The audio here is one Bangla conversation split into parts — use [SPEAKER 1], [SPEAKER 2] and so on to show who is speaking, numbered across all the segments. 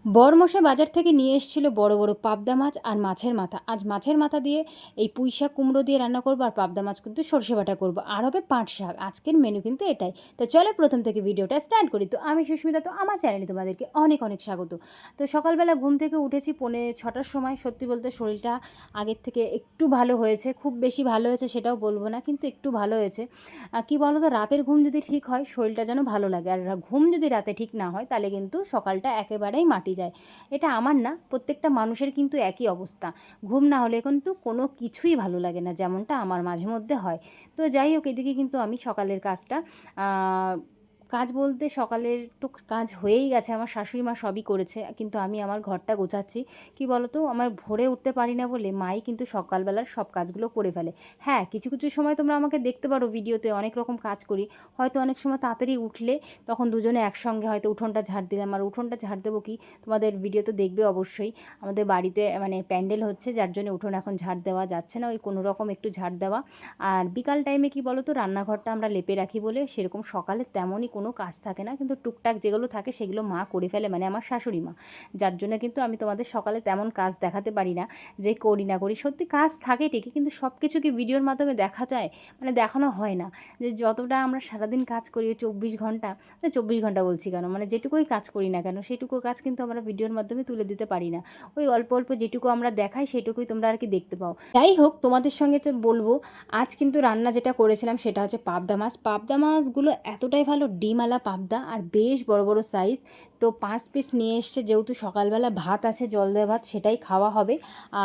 [SPEAKER 1] বরমশাই বাজার থেকে নিয়ে এসেছিল বড় বড় পাবদা মাছ আর মাছের মাথা। আজ মাছের মাথা দিয়ে এই পুঁই শাক কুমড়ো দিয়ে রান্না করবো, আর পাবদা মাছ কিন্তু সর্ষে বাটা করবো, আর হবে পাট শাক। আজকের মেনু কিন্তু এটাই। তো চলো প্রথম থেকে ভিডিওটা স্টার্ট করি। তো আমি সুস্মিতা, তো আমার চ্যানেলে তোমাদেরকে অনেক অনেক স্বাগত। তো সকালবেলা ঘুম থেকে উঠেছি 6:45 সময়। সত্যি বলতে শরীরটা আগের থেকে একটু ভালো হয়েছে, খুব বেশি ভালো হয়েছে সেটাও বলবো না, কিন্তু একটু ভালো হয়েছে। কী বলো তো, রাতের ঘুম যদি ঠিক হয় শরীরটা যেন ভালো লাগে, আর ঘুম যদি রাতে ঠিক না হয় তাহলে কিন্তু সকালটা একেবারেই মাটি যায়। এটা আমার না, প্রত্যেকটা মানুষের কিন্তু একই অবস্থা। ঘুম না হলে কিন্তু কোনো কিছুই ভালো লাগে না, যেমনটা আমার মাঝে মধ্যে হয়। তো যাই হোক, এদিকে কিন্তু আমি সকালের কাজটা কাজ বলতে সকালের তো কাজ হয়েই গেছে, আমার শাশুড়ি মা সবই করেছে, কিন্তু আমি আমার ঘরটা গোছাচ্ছি। কি বলো তো, আমার ভোরে উঠতে পারি না বলে মাই কিন্তু সকালবেলার সব কাজগুলো করে ফেলে। হ্যাঁ, কিছু কিছু সময় তোমরা আমাকে দেখতে পারো ভিডিওতে অনেক রকম কাজ করি। হয়তো অনেক সময় তাড়াতাড়ি উঠলে তখন দুজনে একসঙ্গে হয়তো উঠোনটা ঝাড় দিলাম। আর উঠোনটা ঝাড় দেবো কি, তোমাদের ভিডিও তো দেখবে অবশ্যই। আমাদের বাড়িতে মানে প্যান্ডেল হচ্ছে, যার জন্য উঠোন এখন ঝাড় দেওয়া যাচ্ছে না, ওই কোনো রকম একটু ঝাড় দেওয়া। আর বিকাল টাইমে কি বলো তো, রান্নাঘরটা আমরা লেপে রাখি বলে সেরকম সকালে তেমনই কোনো কাজ থাকে না, কিন্তু টুকটাক যেগুলো থাকে সেগুলো মা করে ফেলে, মানে আমার শাশুড়ি মা। যার জন্য কিন্তু আমি তোমাদের সকালে তেমন কাজ দেখাতে পারি না, যে করি না করি। সত্যি কাজ থাকে ঠিকই, কিন্তু সব কিছু কি ভিডিওর মাধ্যমে দেখা যায়, মানে দেখানো হয় না। যে যতটা আমরা সারাদিন কাজ করি 24 ঘন্টা, 24 ঘন্টা বলছি কেন, মানে যেটুকুই কাজ করি না কেন সেটুকু কাজ কিন্তু আমরা ভিডিওর মাধ্যমে তুলে দিতে পারি না। ওই অল্প অল্প যেটুকু আমরা দেখাই সেটুকুই তোমরা আর কি দেখতে পাও। যাই হোক, তোমাদের সঙ্গে তো বলবো, আজ কিন্তু রান্না যেটা করেছিলাম সেটা হচ্ছে পাবদা মাছ। পাবদা মাছগুলো এতটাই ভালো, ডিমওয়ালা পাবদা আর বেশ বড় বড় সাইজ। তো 5 পিস নিয়ে এসছে, যেহেতু সকালবেলা ভাত আছে, জল দেওয়া ভাত, সেটাই খাওয়া হবে।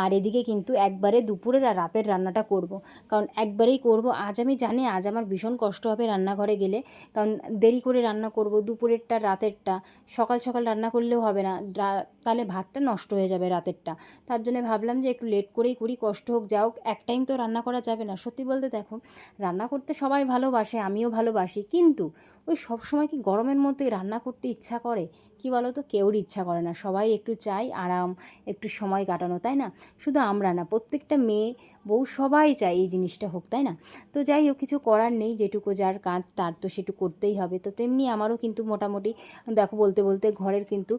[SPEAKER 1] আর এদিকে কিন্তু একবারে দুপুরের আর রাতের রান্নাটা করব, কারণ একবারেই করব। আজ আমি জানি আজ আমার ভীষণ কষ্ট হবে রান্নাঘরে গেলে, কারণ দেরি করে রান্না করব, দুপুরেরটা রাতেরটা। সকাল সকাল রান্না করলেও হবে না, তাহলে ভাতটা নষ্ট হয়ে যাবে রাতেরটা। তার জন্য ভাবলাম যে একটু লেট করেই করি, কষ্ট হোক যা হোক, এক টাইম তো রান্না করা যাবে না। সত্যি বলতে দেখো, রান্না করতে সবাই ভালোবাসে, আমিও ভালোবাসি, কিন্তু ওই সব সময় কি গরমের মধ্যে রান্না করতে ইচ্ছা করে? কি বলো তো, কেউরই ইচ্ছা করে না। সবাই একটু চাই আরাম, একটু সময় কাটানো, তাই না? শুধু আমরা না, প্রত্যেকটা মেয়ে বউ সবাই চায় এই জিনিসটা হোক, তাই না? তো যাই হোক, কিছু করার নেই, যেটুকু যার কাজ তার তো সেটুকু করতেই হবে। তো তেমনি আমারও কিন্তু মোটামুটি দেখো, বলতে বলতে ঘরের কিন্তু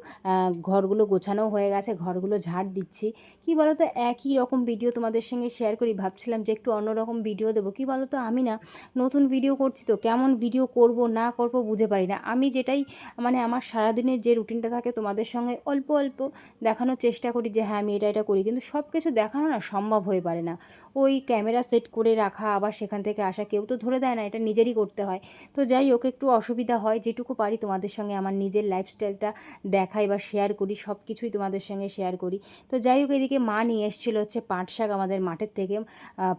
[SPEAKER 1] ঘরগুলো গোছানোও হয়ে গেছে, ঘরগুলো ঝাড় দিচ্ছি। কি বলো তো, একই রকম ভিডিও তোমাদের সঙ্গে শেয়ার করি, ভাবছিলাম যে একটু অন্যরকম ভিডিও দেবো। কি বলো তো, আমি না নতুন ভিডিও করছি, তো কেমন ভিডিও করব না করব বুঝে পারি না। আমি যেটাই মানে আমার সারাদিনের যে রুটিনটা থাকে তোমাদের সঙ্গে অল্প অল্প দেখানোর চেষ্টা করি, যে হ্যাঁ আমি এটা করি, কিন্তু সব কিছু দেখানো না সম্ভব হয়ে পারে না। ওই ক্যামেরা সেট করে রাখা, আবার সেখান থেকে আসা, কেউ তো ধরে দেয় না, এটা নিজেরই করতে হয়। তো যাই হোক, একটু অসুবিধা হয়। যেটুকু পারি তোমাদের সঙ্গে আমার নিজের লাইফস্টাইলটা দেখাই বা শেয়ার করি, সব কিছুই তোমাদের সঙ্গে শেয়ার করি। তো যাই হোক, এদিকে মা নিয়ে এসেছিলো হচ্ছে পাট শাক, আমাদের মাঠের থেকে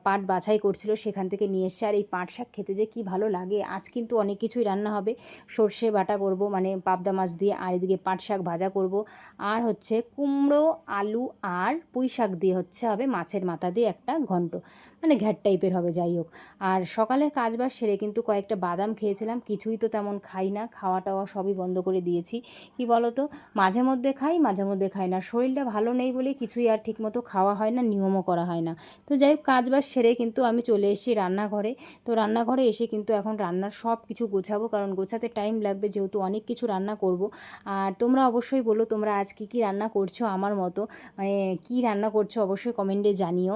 [SPEAKER 1] পাট বাছাই করছিল, সেখান থেকে নিয়ে এসছে। আর এই পাট শাক খেতে যে কী ভালো লাগে। আজ কিন্তু অনেক কিছুই রান্না হবে। সর্ষে বাটা করব, মানে পাবদা মাছ দিয়ে, আর এদিকে পাট শাক ভাজা করব, আর হচ্ছে কুমড়ো, আলু আর পুঁই শাক দিয়ে হচ্ছে হবে মাছের মাথা দিয়ে একটা ঘন্ট, মানে ঘ্যাট টাইপের হবে। যাই হোক, আর সকালের কাজবাজ সেরে কিন্তু কয়েকটা বাদাম খেয়েছিলাম। কিছুই তো তেমন খাই না, খাওয়া টাওয়া সবই বন্ধ করে দিয়েছি। কি বলো তো, মাঝে মধ্যে খাই, মাঝে মধ্যে খাই না। শরীরটা ভালো নেই বলে কিছুই আর ঠিকমতো খাওয়া হয় না, নিয়মও করা হয় না। তো যাই হোক, কাজবাজ সেরে কিন্তু আমি চলে এসেছি রান্নাঘরে। তো রান্নাঘরে এসে কিন্তু এখন রান্নার সব কিছু গোছাবো, কারণ গোছাতে টাইম লাগবে, যেহেতু অনেক কিছু রান্না করব। আর তোমরা অবশ্যই বলো, তোমরা আজ কী কী রান্না করছো আমার মতো, মানে কী রান্না করছো অবশ্যই কমেন্টে জানিও।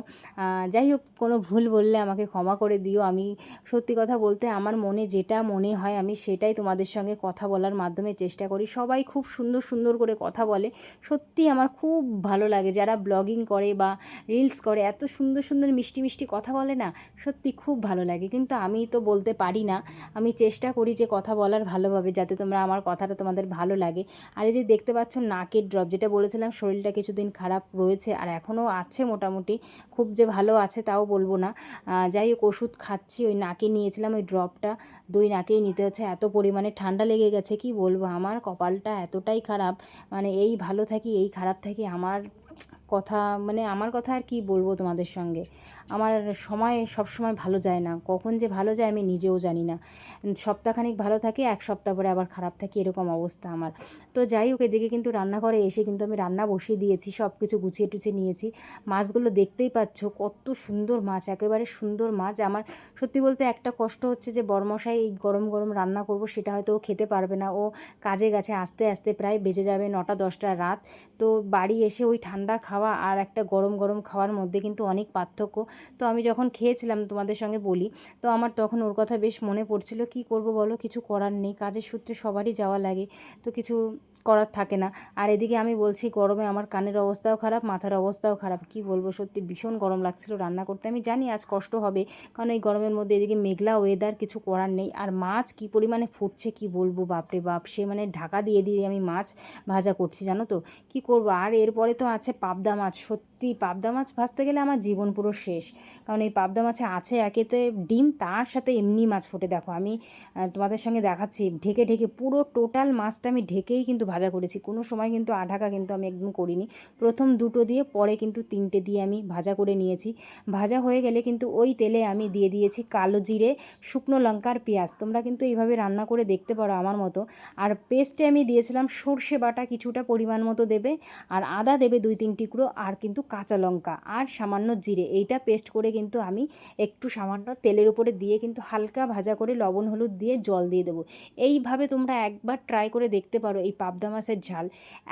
[SPEAKER 1] যাই হোক, কোনো ভুল বললে আমাকে ক্ষমা করে দিও। আমি সত্যি কথা বলতে আমার মনে যেটা মনে হয় আমি সেটাই তোমাদের সঙ্গে কথা বলার মাধ্যমে চেষ্টা করি। সবাই খুব সুন্দর সুন্দর করে কথা বলে, সত্যি আমার খুব ভালো লাগে। যারা ব্লগিং করে বা রিলস করে, এত সুন্দর সুন্দর মিষ্টি মিষ্টি কথা বলে না, সত্যি খুব ভালো লাগে। কিন্তু আমি তো বলতে পারি না, আমি চেষ্টা করি যে কথা বলার ভালোভাবে, যাতে তোমরা আমার কথাটা তোমাদের ভালো লাগে। আর এই যে দেখতে পাচ্ছ নাকের ড্রপ, যেটা বলেছিলাম শরীরটা কিছুদিন খারাপ রয়েছে, আর এখনও আছে মোটামুটি, খুব যে ভালো আছে তাও বলবো না। যাই হোক, ওষুধ খাচ্ছি। ওই নাকে নিয়েছিলাম ওই ড্রপটা, 2 নাকেই নিতে হচ্ছে, এত পরিমাণে ঠান্ডা লেগে গেছে কি বলবো। আমার কপালটা এতটাই খারাপ, মানে এই ভালো থাকি এই খারাপ থাকি, আমার কথা, মানে আমার কথা আর কি বলবো তোমাদের সঙ্গে। আমার সময় সব সময় ভালো যায় না, কখন যে ভালো যায় আমি নিজেও জানি না। সপ্তাহখানিক ভালো থাকে, এক সপ্তাহ পরে আবার খারাপ থাকে, এরকম অবস্থা আমার। তো যাই হোক, এদিকে কিন্তু রান্নাঘরে এসে কিন্তু আমি রান্না বসিয়ে দিয়েছি, সব কিছু গুছিয়ে টুছিয়ে নিয়েছি। মাছগুলো দেখতেই পাচ্ছ কত সুন্দর মাছ, একেবারে সুন্দর মাছ। আমার সত্যি বলতে একটা কষ্ট হচ্ছে যে বরমশাই এই গরম গরম রান্না করব সেটা হয়তো ও খেতে পারবে না, ও কাজে গেছে, আস্তে আস্তে প্রায় বেজে যাবে 9টা 10টা রাত। তো বাড়ি এসে ওই ঠান্ডা খাওয়া আর একটা গরম গরম খাওয়ার মধ্যে কিন্তু অনেক পার্থক্য। তো আমি যখন খেয়েছিলাম তোমাদের সঙ্গে বলি, তো আমার তখন ওর কথা বেশ মনে পড়ছিল। কি করব বলো, কিছু করার নেই, কাজের সূত্রে সবারই যাওয়া লাগে, তো কিছু করার থাকে না। আর এদিকে আমি বলছি গরমে আমার কানের অবস্থাও খারাপ, মাথার অবস্থাও খারাপ। কি বলবো, সত্যি ভীষণ গরম লাগছিল রান্না করতে। আমি জানি আজ কষ্ট হবে, কারণ এই গরমের মধ্যে এদিকে মেঘলা ওয়েদার, কিছু করার নেই। আর মাছ কি পরিমাণে ফুটছে কি বলবো, বাপরে বাপ, সে মানে ঢাকা দিয়ে দিয়ে আমি মাছ ভাজা করছি জানো তো। কি করব, আর এরপরে তো আছে পাবদা মাছ। সত্যি পাবদা মাছ ভাজতে গেলে আমার জীবন পুরো শেষ, কারণ এই পাবদা মাছে আছে একেতে ডিম, তার সাথে এমনি মাছ ফোটে। দেখো আমি তোমাদের সঙ্গে দেখাচ্ছি, ঢেকে ঢেকে পুরো টোটাল মাছটা আমি ঢেকেই কিন্তু ভাজা করেছি, কোনো সময় কিন্তু আঢাকা কিন্তু আমি একদম করিনি। প্রথম 2টো দিয়ে, পরে কিন্তু 3টে দিয়ে আমি ভাজা করে নিয়েছি। ভাজা হয়ে গেলে কিন্তু ওই তেলে আমি দিয়ে দিয়েছি কালো জিরে, শুকনো লঙ্কার পেঁয়াজ। তোমরা কিন্তু এইভাবে রান্না করে দেখতে পারো আমার মতো। আর পেস্টে আমি দিয়েছিলাম সর্ষে বাটা, কিছুটা পরিমাণ মতো দেবে, আর আদা দেবে 2-3 টুকরো, আর কিন্তু কাঁচা লঙ্কা আর সামান্য জিরে, এইটা পেস্ট করে কিন্তু আমি একটু সামান্য তেলের উপরে দিয়ে কিন্তু হালকা ভাজা করে লবণ হলুদ দিয়ে জল দিয়ে দেবো। এইভাবে তোমরা একবার ট্রাই করে দেখতে পারো এই পাবদা মাছের ঝাল,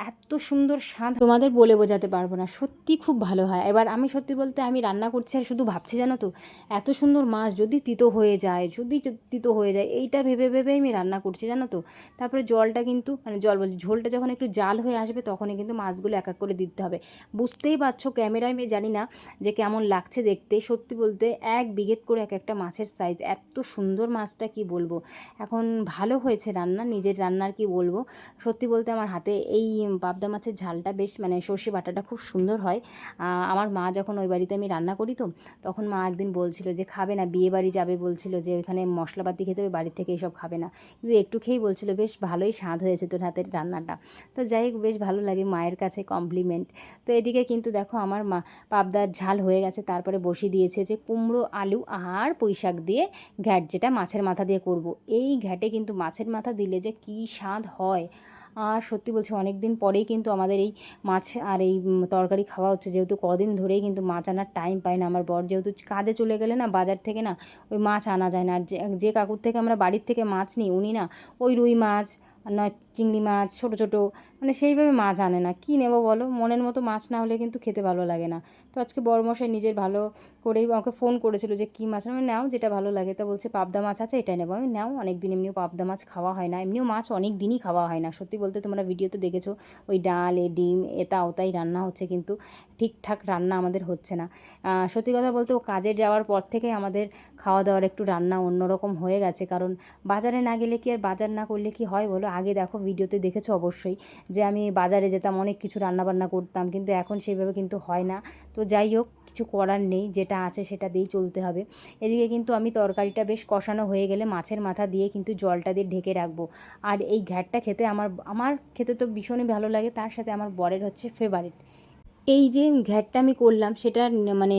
[SPEAKER 1] এত সুন্দর স্বাদ তোমাদের বলে বোঝাতে পারবো না, সত্যি খুব ভালো হয়। এবার আমি সত্যি বলতে আমি রান্না করছি আর শুধু ভাবছি জানো তো, এত সুন্দর মাছ যদি তিতো হয়ে যায়, যদি তিতো হয়ে যায়, এইটা ভেবে ভেবে আমি রান্না করছি জানো তো। তারপরে জলটা কিন্তু, মানে জল বলছি, ঝোলটা যখন একটু জাল হয়ে আসবে তখনই কিন্তু মাছগুলো এক এক করে দিতে হবে। বুঝতেই পারছো ক্যামেরায় আমি জানি না যে কেমন লাগছে দেখতে, সত্যি বলতে 1 বিঘেত করে এক একটা মাছের সাইজ, এত সুন্দর মাছটা কি বলবো। এখন ভালো হয়েছে রান্না, নিজের রান্নার কি বলবো। সত্যি বলতে আমার হাতে এই পাবদা মাছের ঝালটা বেশ, মানে সর্ষে বাটাটা খুব সুন্দর হয়। আমার মা যখন ওই বাড়িতে আমি রান্না করি, তো তখন মা একদিন বলছিল যে খাবে না, বিয়ে বাড়ি যাবে বলছিল, যে ওইখানে মশলাপাতি খেতে হবে, বাড়ির থেকে এইসব খাবে না, কিন্তু একটু খেয়েই বলছিল বেশ ভালোই স্বাদ হয়েছে তোর হাতের রান্নাটা। তো যাই হোক, বেশ ভালো লাগে মায়ের কাছে কমপ্লিমেন্ট। তো এদিকে কিন্তু দেখো আমার মা পাবদার ঝাল হয়ে গেছে, তারপরে বসিয়ে দিয়েছে যে কুমড়ো আলু আর পুঁইশাক দিয়ে ঘ্যাট, যেটা মাছের মাথা দিয়ে করব। এই ঘ্যাটে কিন্তু মাছের মাথা দিলে যে কী স্বাদ হয়। আর সত্যি বলছি অনেক দিন পরেই কিন্তু আমাদের এই মাছ আর এই তরকারি খাওয়া হচ্ছে, যেহেতু কদিন ধরেই কিন্তু মাছ আনার টাইম পায় না আমার বর, যেহেতু কাজে চলে গেলে না বাজার থেকে না ওই মাছ আনা যায় না। আর যে যে কাকুর থেকে আমরা বাড়ির থেকে মাছ নিই, উনি না ওই রুই মাছ আর নয় চিংড়ি মাছ, ছোটো ছোটো, মানে সেইভাবে মাছ আনে না। কী নেবো বলো, মনের মতো মাছ না হলে কিন্তু খেতে ভালো লাগে না। তো আজকে বড়মশাই নিজের ভালো করেই আমাকে ফোন করেছিল যে কী মাছ, আমি নাও যেটা ভালো লাগে। তা বলছে পাবদা মাছ আছে, এটা নেবো। আমি নাও, অনেক দিন এমনিও পাবদা মাছ খাওয়া হয় না, এমনিও মাছ অনেক দিনই খাওয়া হয় না। সত্যি বলতে তোমরা ভিডিওতে দেখেছো ওই ডাল ডিম এটা ওটাই রান্না হচ্ছে, কিন্তু ঠিকঠাক রান্না আমাদের হচ্ছে না। সত্যি কথা বলতে ও কাজে যাওয়ার পর থেকে আমাদের খাওয়া দাওয়ার একটু রান্না অন্যরকম হয়ে গেছে, কারণ বাজারে না গেলে কি আর, বাজার না করলে কি হয় বলো। আগে দেখো ভিডিওতে দেখেছো অবশ্যই যে আমি বাজারে যেতাম, অনেক কিছু রান্নাবান্না করতাম, কিন্তু এখন সেইভাবে কিন্তু হয় না। তো যাই হোক, কিছু করার নেই, যেটা আছে সেটা দিয়েই চলতে হবে। এদিকে কিন্তু আমি তরকারিটা বেশ কষানো হয়ে গেলে মাছের মাথা দিয়ে কিন্তু জলটা দিয়ে ঢেকে রাখবো। আর এই ঘ্যাটটা খেতে আমার আমার খেতে তো ভীষণই ভালো লাগে, তার সাথে আমার বরের হচ্ছে ফেভারিট। এই যে ঘ্যাটটা আমি করলাম সেটা মানে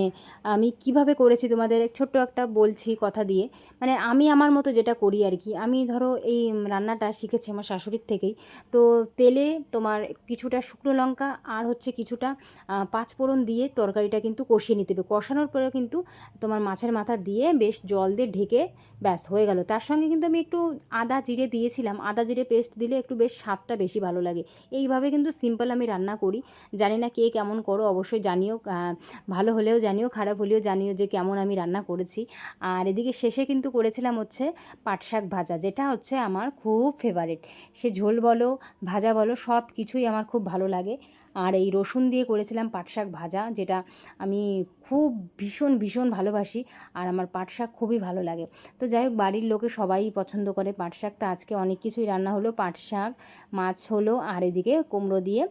[SPEAKER 1] আমি কিভাবে করেছি তোমাদের ছোট্ট একটা বলছি কথা দিয়ে। মানে আমি আমার মতো যেটা করি আর কি, আমি ধরো এই রান্নাটা শিখেছি আমার শাশুড়ির থেকেই। তো তেলে তোমার কিছুটা শুকনো লঙ্কা আর হচ্ছে কিছুটা পাঁচফোড়ন দিয়ে তরকারিটা কিন্তু কষিয়ে নিতে হবে। কষানোর পরে কিন্তু তোমার মাছের মাথা দিয়ে বেশ জল দিয়ে ঢেকে ব্যাস হয়ে গেল। তার সঙ্গে কিন্তু আমি একটু আদা জিরে দিয়েছিলাম, আদা জিরে পেস্ট দিলে একটু বেশ স্বাদটা বেশি ভালো লাগে। এইভাবে কিন্তু সিম্পল আমি রান্না করি। জানি না কে কেমন করো, অবশ্যই জানিও, ভালো হলেও জানিও, খারাপ হলেও জানিও যে কেমন আমি রান্না করেছি। আর এদিকে শেষে কিন্তু করেছিলাম হচ্ছে পাট শাক ভাজা, যেটা হচ্ছে আমার খুব ফেভারিট। সে ঝোল বলো ভাজা বলো সব কিছুই আমার খুব ভালো লাগে। আর এই রসুন দিয়ে করেছিলাম পাট শাক ভাজা, যেটা আমি খুব ভীষণ ভীষণ ভালোবাসি, আর আমার পাট শাক খুবই ভালো লাগে। তো যাই হোক, বাড়ির লোকে সবাই পছন্দ করে পাট শাক। তো আজকে অনেক কিছুই রান্না হলো, পাট শাক, মাছ হলো, আর এদিকে কুমড়ো দিয়ে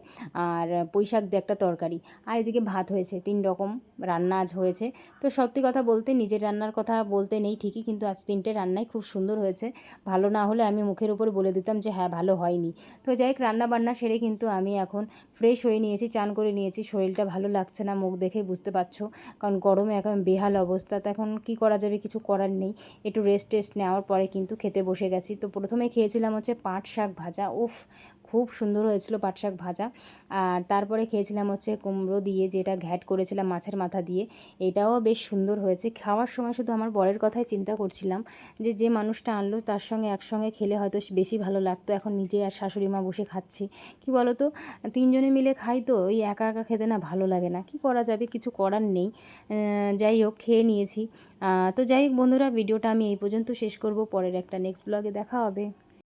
[SPEAKER 1] আর পুঁই শাক দিয়ে একটা তরকারি। তরকারি, আর এদিকে ভাত হয়েছে। 3 রকম রান্না আজ হয়েছে। তো সত্যি কথা বলতে নিজের রান্নার কথা বলতে নেই ঠিকই, কিন্তু আজ 3টে রান্নাই খুব সুন্দর হয়েছে। ভালো না হলে আমি মুখের উপর বলে দিতাম যে হ্যাঁ ভালো হয়নি। তো যাই হোক, রান্না বান্না সেরে কিন্তু আমি এখন ফ্রেশ হয়ে নিয়েছি, চান করে নিয়েছি। শরীরটা ভালো লাগছে না, মুখ দেখেই বুঝতে পারছো, কারণ গরমে এখন বেহাল অবস্থা। তো এখন কী করা যাবে, কিছু করার নেই। একটু রেস্ট নেওয়ার পরে কিন্তু খেতে বসে গেছি। তো প্রথমে খেয়েছিলাম হচ্ছে পাট শাক ভাজা। উফ, খুব সুন্দর হয়েছিল পাট শাক ভাজা। আর তারপরে খেয়েছিলাম হচ্ছে কুমড়ো দিয়ে, যেটা ঘ্যাট করেছিলাম মাছের মাথা দিয়ে, এটাও বেশ সুন্দর হয়েছে। খাওয়ার সময় শুধু আমার বরের কথাই চিন্তা করছিলাম, যে মানুষটা আনলো তার সঙ্গে একসঙ্গে খেলে হয়তো বেশি ভালো লাগতো। এখন নিজে আর শাশুড়ি মা বসে খাচ্ছি, কি বলো তো, 3 জনে মিলে খাই তো ওই একা একা খেতে না ভালো লাগে না। কি করা যাবে, কিছু করার নেই। যাই হোক, খেয়ে নিয়েছি। তো যাই হোক বন্ধুরা, ভিডিওটা আমি এই পর্যন্ত শেষ করব। পরের একটা নেক্সট ব্লগে দেখা হবে।